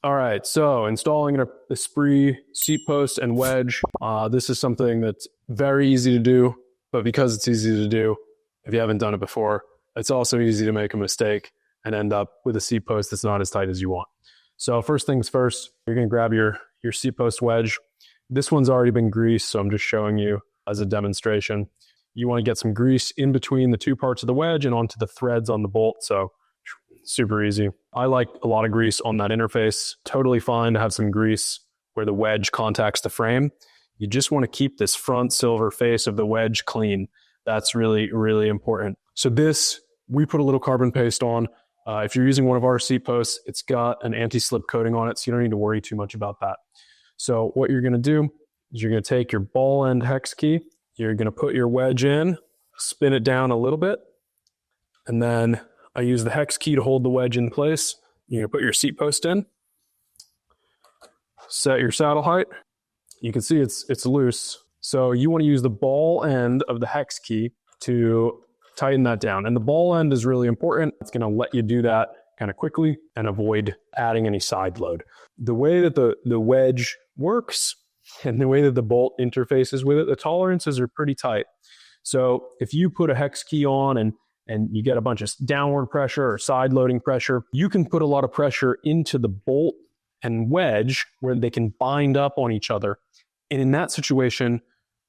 All right, so installing an Esprit seat post and wedge. This is something that's very easy to do, but because it's easy to do, if you haven't done it before, it's also easy to make a mistake and end up with a seat post that's not as tight as you want. So first things first, you're gonna grab your seat post wedge. This one's already been greased, so I'm just showing you as a demonstration. You wanna get some grease in between the two parts of the wedge and onto the threads on the bolt, so super easy. I like a lot of grease on that interface. Totally fine to have some grease where the wedge contacts the frame. You just want to keep this front silver face of the wedge clean. That's really, really important. So this, we put a little carbon paste on. If you're using one of our seat posts, it's got an anti-slip coating on it, so you don't need to worry too much about that. So what you're going to do is you're going to take your ball end hex key, you're going to put your wedge in, spin it down a little bit, and then I use the hex key to hold the wedge in place. You're going to put your seat post in, set your saddle height. You can see it's loose. So you want to use the ball end of the hex key to tighten that down. And the ball end is really important. It's going to let you do that kind of quickly and avoid adding any side load. The way that the wedge works and the way that the bolt interfaces with it, the tolerances are pretty tight. So if you put a hex key on and you get a bunch of downward pressure or side loading pressure, you can put a lot of pressure into the bolt and wedge where they can bind up on each other. And in that situation,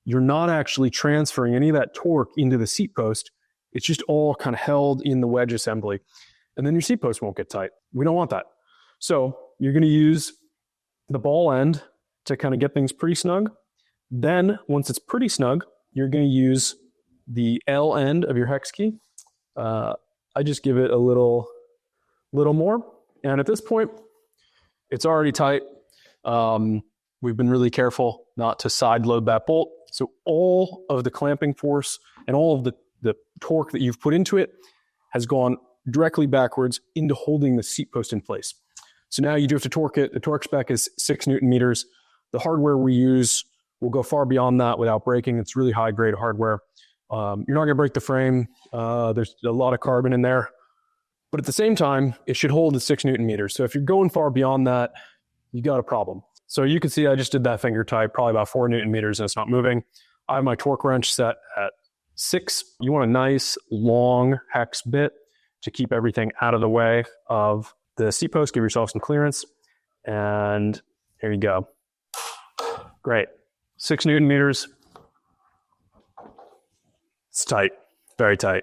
you're not actually transferring any of that torque into the seat post. It's just all kind of held in the wedge assembly. And then your seat post won't get tight. We don't want that. So you're going to use the ball end to kind of get things pretty snug. Then once it's pretty snug, you're going to use the L end of your hex key. I just give it a little more. And at this point, it's already tight. We've been really careful not to side load that bolt. So all of the clamping force and all of the torque that you've put into it has gone directly backwards into holding the seat post in place. So now you do have to torque it. The torque spec is 6 Newton meters. The hardware we use will go far beyond that without breaking. It's really high grade hardware. You're not going to break the frame. There's a lot of carbon in there. But at the same time, it should hold at 6 Newton meters. So if you're going far beyond that, you got a problem. So you can see I just did that finger tight, probably about 4 Newton meters, and it's not moving. I have my torque wrench set at 6. You want a nice long hex bit to keep everything out of the way of the seat post. Give yourself some clearance. And here you go. Great. 6 Newton meters. It's tight, very tight.